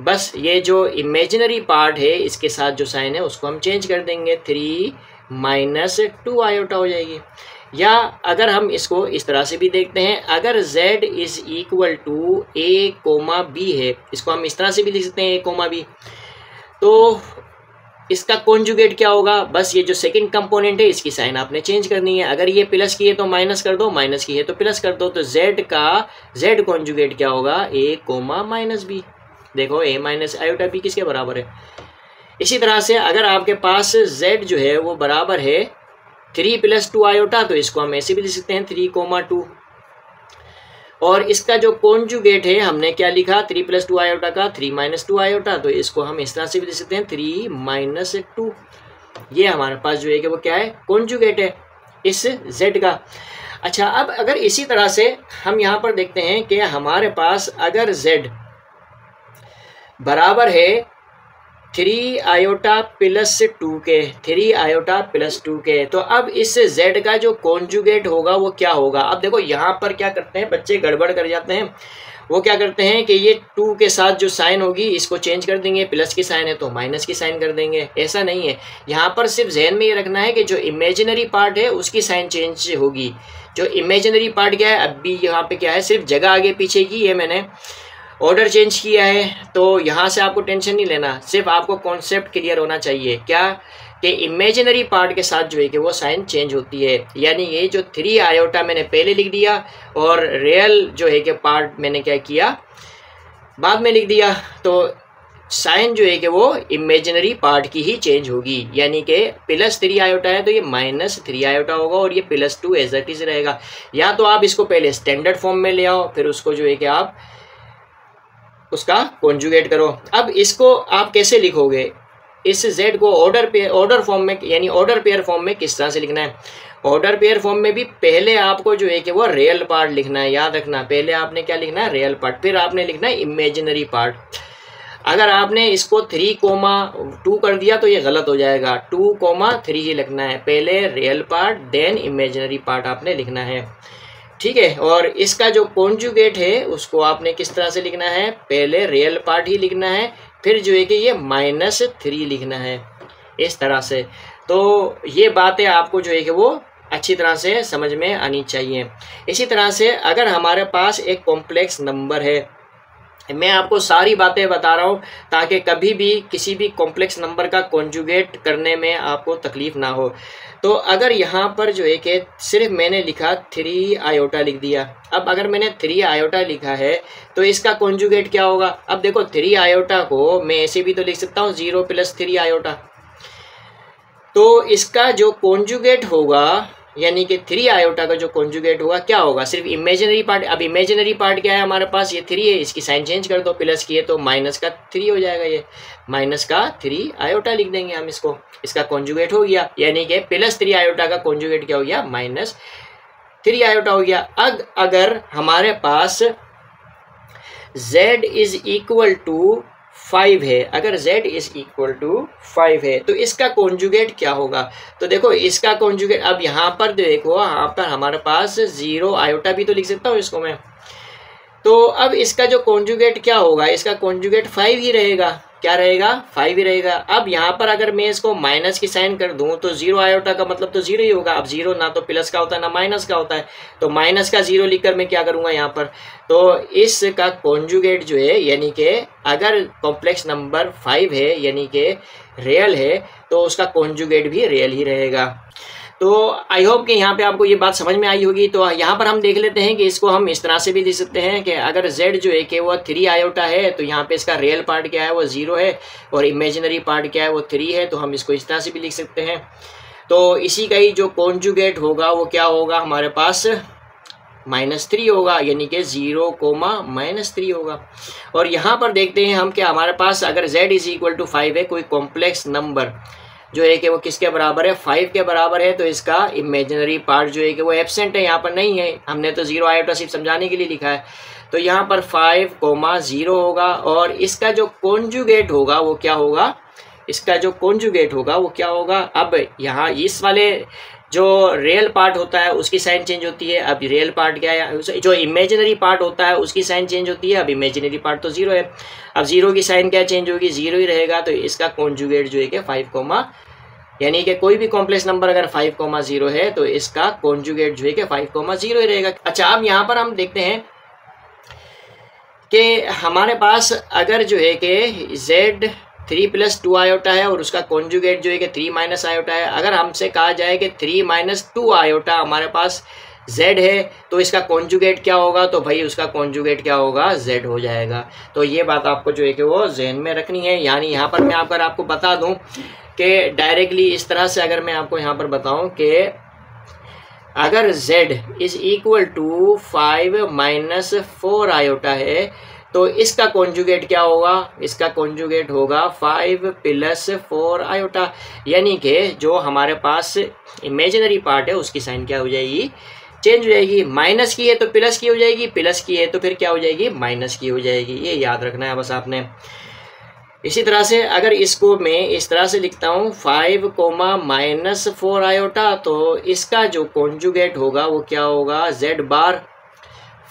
बस ये जो इमेजिनरी पार्ट है इसके साथ जो साइन है उसको हम चेंज कर देंगे, 3 - 2 आयोटा हो जाएगी। या अगर हम इसको इस तरह से भी देखते हैं, अगर z = a, b है, इसको हम इस तरह से भी लिख सकते हैं a, b, तो इसका कॉन्जुगेट क्या होगा, बस ये जो सेकंड कंपोनेंट है इसकी साइन आपने चेंज करनी है। अगर ये प्लस की है तो माइनस कर दो, माइनस की है तो प्लस कर दो। तो z का z कॉन्जुगेट क्या होगा, a, b। देखो a - आयोटा b किसके बराबर है। इसी तरह से अगर आपके पास z जो है वो बराबर है 3 + 2 आयोटा, तो इसको हम ऐसे भी लिख सकते हैं 3, 2। और इसका जो कॉन्जुगेट है हमने क्या लिखा, 3 + 2 आयोटा का 3 - 2 आयोटा, तो इसको हम इस तरह से भी लिख सकते हैं 3 - 2। ये हमारे पास जो है कि वो क्या है, कॉन्जुगेट है इस z का। अच्छा, अब अगर इसी तरह से हम यहाँ पर देखते हैं कि हमारे पास अगर z बराबर है 3 आयोटा + 2 के, 3 आयोटा + 2 के, तो अब इस z का जो कॉन्जुगेट होगा वो क्या होगा। अब देखो यहाँ पर क्या करते हैं बच्चे, गड़बड़ कर जाते हैं। वो क्या करते हैं कि ये 2 के साथ जो साइन होगी इसको चेंज कर देंगे, प्लस की साइन है तो माइनस की साइन कर देंगे। ऐसा नहीं है, यहाँ पर सिर्फ जहन में ये रखना है कि जो इमेजिनरी पार्ट है उसकी साइन चेंज होगी। जो इमेजिनरी पार्ट क्या है, अब भी यहाँ पे क्या है, सिर्फ जगह आगे पीछे की है, मैंने ऑर्डर चेंज किया है, तो यहाँ से आपको टेंशन नहीं लेना, सिर्फ आपको कॉन्सेप्ट क्लियर होना चाहिए क्या, कि इमेजिनरी पार्ट के साथ जो है कि वो साइन चेंज होती है। यानी ये जो 3 आयोटा मैंने पहले लिख दिया और रियल जो है कि पार्ट मैंने क्या किया, बाद में लिख दिया, तो साइन जो है कि वो इमेजिनरी पार्ट की ही चेंज होगी। यानी कि +3 आयोटा है तो ये -3 आयोटा होगा, और ये +2 एज इट इज रहेगा। या तो आप इसको पहले स्टैंडर्ड फॉर्म में ले आओ, फिर उसको जो है कि आप उसका कॉन्जुगेट करो। अब इसको आप कैसे लिखोगे, इस z को ऑर्डर फॉर्म में, यानी ऑर्डर पेयर फॉर्म में किस तरह से लिखना है। ऑर्डर पेयर फॉर्म में भी पहले आपको जो है कि वो रियल पार्ट लिखना है, याद रखना, पहले आपने क्या लिखना है, रियल पार्ट, फिर आपने लिखना है इमेजिनरी पार्ट। अगर आपने इसको 3, 2 कर दिया तो ये गलत हो जाएगा, 2, 3 ही लिखना है, पहले real part then imaginary part आपने लिखना है, ठीक है। और इसका जो कॉन्जुगेट है उसको आपने किस तरह से लिखना है, पहले रियल पार्ट ही लिखना है, फिर जो है कि ये -3 लिखना है, इस तरह से। तो ये बातें आपको जो है कि वो अच्छी तरह से समझ में आनी चाहिए। इसी तरह से अगर हमारे पास एक कॉम्प्लेक्स नंबर है मैं आपको सारी बातें बता रहा हूँ ताकि कभी भी किसी भी कॉम्प्लेक्स नंबर का कॉन्जुगेट करने में आपको तकलीफ ना हो। तो अगर यहाँ पर जो है कि सिर्फ मैंने लिखा 3 आयोटा लिख दिया, अब अगर मैंने 3 आयोटा लिखा है तो इसका कॉन्जुगेट क्या होगा। अब देखो 3 आयोटा को मैं ऐसे भी तो लिख सकता हूँ 0 + 3 आयोटा, तो इसका जो कॉन्जुगेट होगा यानी कि 3 आयोटा का जो कॉन्जुगेट होगा क्या होगा, सिर्फ इमेजिनरी पार्ट। अब इमेजिनरी पार्ट क्या है हमारे पास, ये 3 है, इसकी साइन चेंज कर दो, प्लस की है तो माइनस का 3 हो जाएगा, ये माइनस का 3 आयोटा लिख देंगे हम इसको, इसका कॉन्जुगेट हो गया। यानी कि +3 आयोटा का कॉन्जुगेट क्या हो गया, -3 आयोटा हो गया। अब अगर हमारे पास z = 5 है, अगर z = 5 है तो इसका कॉन्जुगेट क्या होगा। तो देखो इसका कॉन्जुगेट, अब यहाँ पर देखो यहाँ पर हमारे पास 0 आयोटा भी तो लिख सकता हूँ इसको मैं, तो अब इसका जो कॉन्जुगेट क्या होगा, इसका कॉन्जुगेट 5 ही रहेगा। क्या रहेगा, 5 ही रहेगा। अब यहाँ पर अगर मैं इसको माइनस की साइन कर दूं तो 0 आयोटा का मतलब तो 0 ही होगा। अब 0 ना तो प्लस का होता है ना माइनस का होता है, तो माइनस का 0 लिखकर मैं क्या करूँगा यहाँ पर, तो इसका कॉन्जुगेट जो है यानी कि अगर कॉम्प्लेक्स नंबर 5 है यानी कि रियल है तो उसका कॉन्जुगेट भी रियल ही रहेगा। तो आई होप कि यहाँ पे आपको ये बात समझ में आई होगी। तो यहाँ पर हम देख लेते हैं कि इसको हम इस तरह से भी लिख सकते हैं कि अगर z जो है कि वो 3 आयोटा है तो यहाँ पे इसका रियल पार्ट क्या है वो 0 है और इमेजिनरी पार्ट क्या है वो 3 है, तो हम इसको इस तरह से भी लिख सकते हैं। तो इसी का ही जो कॉन्जुगेट होगा वो क्या होगा हमारे पास, -3 होगा, यानी कि 0, -3 होगा। और यहाँ पर देखते हैं हम कि हमारे पास अगर z = 5 है, कोई कॉम्प्लेक्स नंबर जो है कि वो किसके बराबर है, 5 के बराबर है, तो इसका इमेजिनरी पार्ट जो है कि वो एब्सेंट है, यहाँ पर नहीं है। हमने तो 0 आयोटा सिर्फ समझाने के लिए लिखा है, तो यहाँ पर 5, 0 होगा। और इसका जो कॉन्जुगेट होगा वो क्या होगा, इसका जो कॉन्जुगेट होगा वो क्या होगा। अब यहाँ इस वाले जो रियल पार्ट होता है उसकी साइन चेंज होती है। अब रियल पार्ट क्या है, जो इमेजिनरी पार्ट होता है उसकी साइन चेंज होती है। अब इमेजिनरी पार्ट तो 0 है, अब 0 की साइन क्या चेंज होगी, 0 ही रहेगा। तो इसका कॉन्जुगेट जो है कि 5, यानी कि कोई भी कॉम्प्लेक्स नंबर अगर 5, 0 है तो इसका कॉन्जुगेट जो है कि 5, 0 ही रहेगा। अच्छा, अब यहाँ पर हम देखते हैं कि हमारे पास अगर जो है कि z 3 + 2 आयोटा है और उसका कॉन्जुगेट जो है कि 3 - आयोटा है। अगर हमसे कहा जाए कि 3 - 2 आयोटा हमारे पास z है तो इसका कॉन्जुगेट क्या होगा, तो भाई उसका कॉन्जुगेट क्या होगा, z हो जाएगा। तो ये बात आपको जो है कि वो जहन में रखनी है। यानी यहाँ पर मैं अगर आपको बता दूं कि डायरेक्टली इस तरह से अगर मैं आपको यहाँ पर बताऊं कि अगर z = 5 - 4 आयोटा है तो इसका कॉन्जुगेट क्या होगा, इसका कॉन्जुगेट होगा 5 + 4 आयोटा। यानी कि जो हमारे पास इमेजिनरी पार्ट है उसकी साइन क्या हो जाएगी, चेंज हो जाएगी। माइनस की है तो प्लस की हो जाएगी, प्लस की है तो फिर क्या हो जाएगी, माइनस की हो जाएगी। ये याद रखना है बस आपने। इसी तरह से अगर इसको मैं इस तरह से लिखता हूँ 5, -4 आयोटा, तो इसका जो कॉन्जुगेट होगा वो क्या होगा, z बार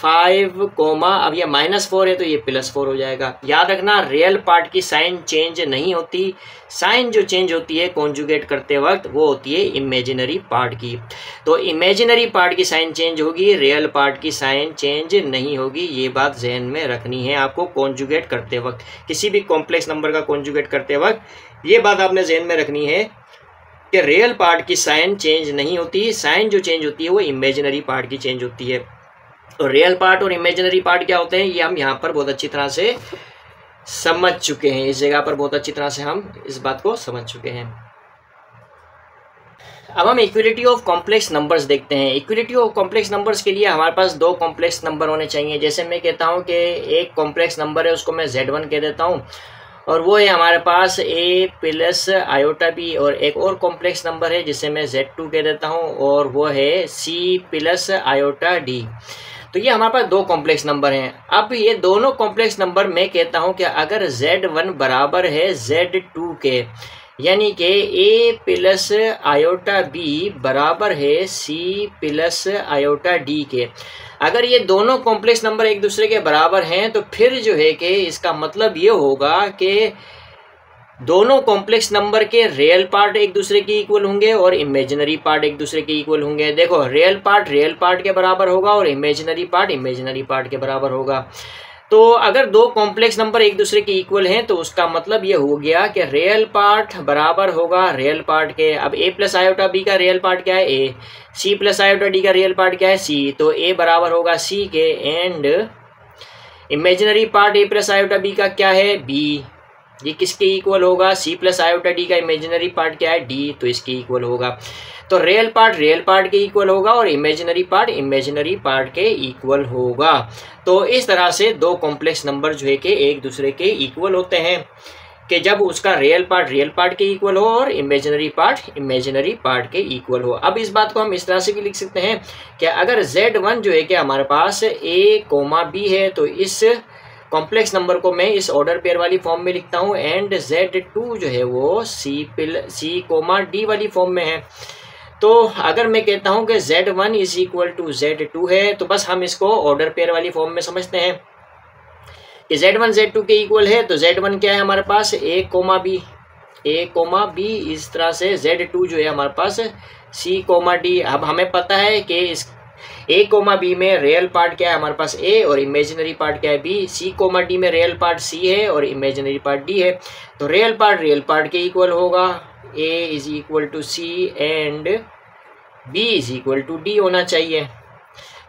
5, अब ये -4 है तो ये +4 हो जाएगा। याद रखना रियल पार्ट की साइन चेंज नहीं होती, साइन जो चेंज होती है कॉन्जुगेट करते वक्त वो होती है इमेजिनरी पार्ट की। तो इमेजिनरी पार्ट की साइन चेंज होगी, रियल पार्ट की साइन चेंज नहीं होगी। ये बात जहन में रखनी है आपको कॉन्जुगेट करते वक्त, किसी भी कॉम्प्लेक्स नंबर का कॉन्जुगेट करते वक्त ये बात आपने जहन में रखनी है कि रियल पार्ट की साइन चेंज नहीं होती, साइन जो चेंज होती है वो इमेजिनरी पार्ट की चेंज होती है। तो रियल पार्ट और इमेजिनरी पार्ट क्या होते हैं ये हम यहाँ पर बहुत अच्छी तरह से समझ चुके हैं, इस जगह पर बहुत अच्छी तरह से हम इस बात को समझ चुके हैं। अब हम इक्विलिटी ऑफ कॉम्प्लेक्स नंबर्स देखते हैं। इक्विलिटी ऑफ कॉम्प्लेक्स नंबर्स के लिए हमारे पास 2 कॉम्प्लेक्स नंबर होने चाहिए। जैसे मैं कहता हूँ कि एक कॉम्प्लेक्स नंबर है उसको मैं z1 कह देता हूँ और वो है हमारे पास a + आयोटा b, और एक और कॉम्प्लेक्स नंबर है जिसे मैं z2 कह देता हूँ और वो है c + आयोटा d। तो ये हमारे पास 2 कॉम्प्लेक्स नंबर हैं। अब ये दोनों कॉम्प्लेक्स नंबर मैं कहता हूँ कि अगर z1 बराबर है z2 के, यानी कि a + आयोटा b बराबर है c + आयोटा d के, अगर ये दोनों कॉम्प्लेक्स नंबर एक दूसरे के बराबर हैं तो फिर जो है कि इसका मतलब ये होगा कि दोनों कॉम्प्लेक्स नंबर के रियल पार्ट एक दूसरे के इक्वल होंगे और इमेजिनरी पार्ट एक दूसरे के इक्वल होंगे। देखो रियल पार्ट के बराबर होगा और इमेजिनरी पार्ट के बराबर होगा। तो अगर दो कॉम्प्लेक्स नंबर एक दूसरे के इक्वल हैं तो उसका मतलब ये हो गया कि रियल पार्ट बराबर होगा रियल पार्ट के। अब a प्लस आयोटा बी का रियल पार्ट क्या है a, c plus iota d का रियल पार्ट क्या है c, तो a बराबर होगा c के। And imaginary part a plus iota b का क्या है b, ये किसके इक्वल होगा, c प्लस आयोटा डी का इमेजिनरी पार्ट क्या है d, तो इसके इक्वल होगा। तो रियल पार्ट के इक्वल होगा और इमेजिनरी पार्ट के इक्वल होगा। तो इस तरह से दो कॉम्प्लेक्स नंबर जो है कि एक दूसरे के इक्वल होते हैं कि जब उसका रियल पार्ट के इक्वल हो और इमेजिनरी पार्ट के इक्वल हो। अब इस बात को हम इस तरह से भी लिख सकते हैं कि अगर Z1 जो है कि हमारे पास a, b है, तो इस कॉम्प्लेक्स नंबर को मैं इस ऑर्डर पेयर वाली फॉर्म में लिखता हूँ। एंड Z2 जो है वो c, d वाली फॉर्म में है। तो अगर मैं कहता हूं कि Z1 is equal to Z2 है, तो बस हम इसको ऑर्डर पेयर वाली फॉर्म में समझते हैं कि Z1 Z2 के इक्वल है। तो Z1 क्या है हमारे पास a, b, इस तरह से Z2 जो है हमारे पास c, d। अब हमें पता है कि इस a, b में रियल पार्ट क्या है हमारे पास a और इमेजिनरी पार्ट क्या है b, c, d में रियल पार्ट c है और इमेजिनरी पार्ट d है। तो रियल पार्ट के इक्वल होगा, a is equal to c and b is equal to d होना चाहिए।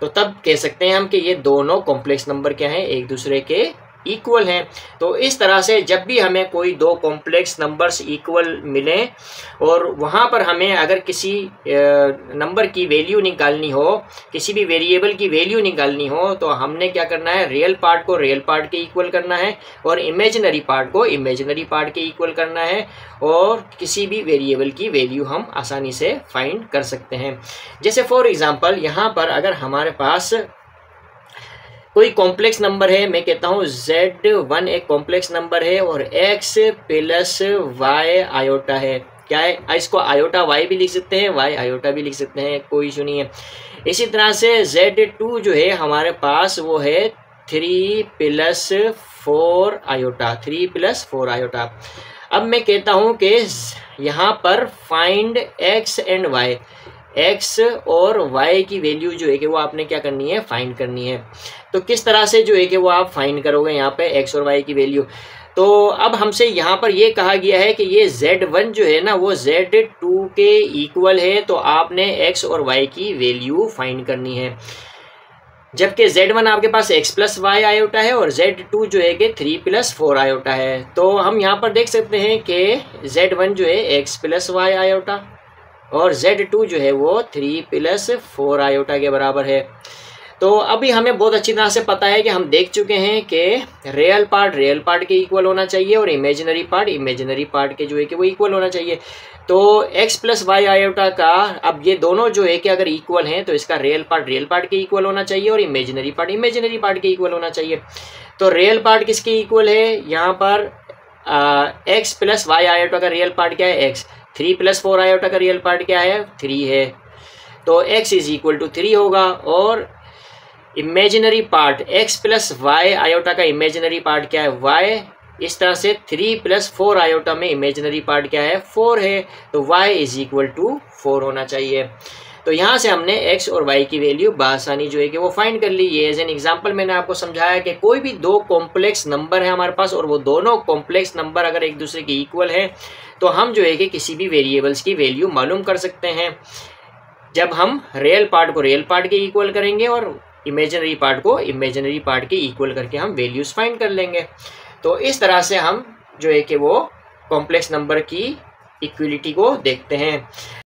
तो तब कह सकते हैं हम कि ये दोनों कॉम्प्लेक्स नंबर क्या हैं, एक दूसरे के इक्वल हैं। तो इस तरह से जब भी हमें कोई दो कॉम्प्लेक्स नंबर्स इक्वल मिलें और वहाँ पर हमें अगर किसी नंबर की वैल्यू निकालनी हो, किसी भी वेरिएबल की वैल्यू निकालनी हो, तो हमने क्या करना है, रियल पार्ट को रियल पार्ट के इक्वल करना है और इमेजिनरी पार्ट को इमेजिनरी पार्ट के इक्वल करना है और किसी भी वेरिएबल की वैल्यू हम आसानी से फाइंड कर सकते हैं। जैसे फॉर एग्जांपल यहाँ पर अगर हमारे पास कोई कॉम्प्लेक्स नंबर है, मैं कहता हूँ Z1 एक कॉम्प्लेक्स नंबर है और x प्लस y आयोटा है। क्या है, इसको आयोटा y भी लिख सकते हैं, y आयोटा भी लिख सकते हैं, कोई इशू नहीं है। इसी तरह से Z2 जो है हमारे पास वो है 3 प्लस 4 आयोटा। अब मैं कहता हूँ कि यहाँ पर find x and y, x और y की वैल्यू जो है कि वो आपने क्या करनी है, फाइंड करनी है। तो किस तरह से जो है कि वो आप फाइंड करोगे यहाँ पे x और y की वैल्यू। तो अब हमसे यहाँ पर ये कहा गया है कि ये Z1 जो है ना वो Z2 के इक्वल है, तो आपने x और y की वैल्यू फाइंड करनी है। जबकि Z1 आपके पास x प्लस वाई आयोटा है और Z2 जो है कि 3 प्लस 4 आयोटा है। तो हम यहाँ पर देख सकते हैं कि Z1 जो है x प्लस वाई आयोटा और Z2 जो है वो 3 प्लस 4 आयोटा के बराबर है। तो अभी हमें बहुत अच्छी तरह से पता है कि हम देख चुके हैं कि रियल पार्ट के इक्वल होना चाहिए और इमेजिनरी पार्ट के जो है कि वो इक्वल होना चाहिए। तो x प्लस वाई आयोटा का अब ये दोनों जो है कि अगर इक्वल हैं तो इसका रियल पार्ट के इक्वल होना चाहिए और इमेजिनरी पार्ट के इक्वल होना चाहिए। तो रियल पार्ट किसके इक्वल है, यहाँ पर x प्लस वाई आयोटा का रियल पार्ट क्या है x, 3 प्लस 4 आयोटा का रियल पार्ट क्या है 3 है। तो x इज इक्वल टू 3 होगा और imaginary part x plus y iota का इमेजिनरी पार्ट क्या है y, इस तरह से 3 प्लस 4 आयोटा में इमेजिनरी पार्ट क्या है 4 है। तो y इज इक्वल टू 4 होना चाहिए। तो यहाँ से हमने x और y की वैल्यू बआसानी जो है कि वो फाइंड कर ली। ये एज एन एग्जांपल मैंने आपको समझाया कि कोई भी दो कॉम्प्लेक्स नंबर है हमारे पास और वो दोनों कॉम्प्लेक्स नंबर अगर एक दूसरे के इक्वल हैं तो हम जो है कि किसी भी वेरिएबल्स की वैल्यू मालूम कर सकते हैं जब हम रियल पार्ट को रियल पार्ट के इक्वल करेंगे और इमेजिनरी पार्ट को इमेजिनरी पार्ट के इक्वल करके हम वैल्यूज़ फाइंड कर लेंगे। तो इस तरह से हम जो है कि वो कॉम्प्लेक्स नंबर की इक्वलिटी को देखते हैं।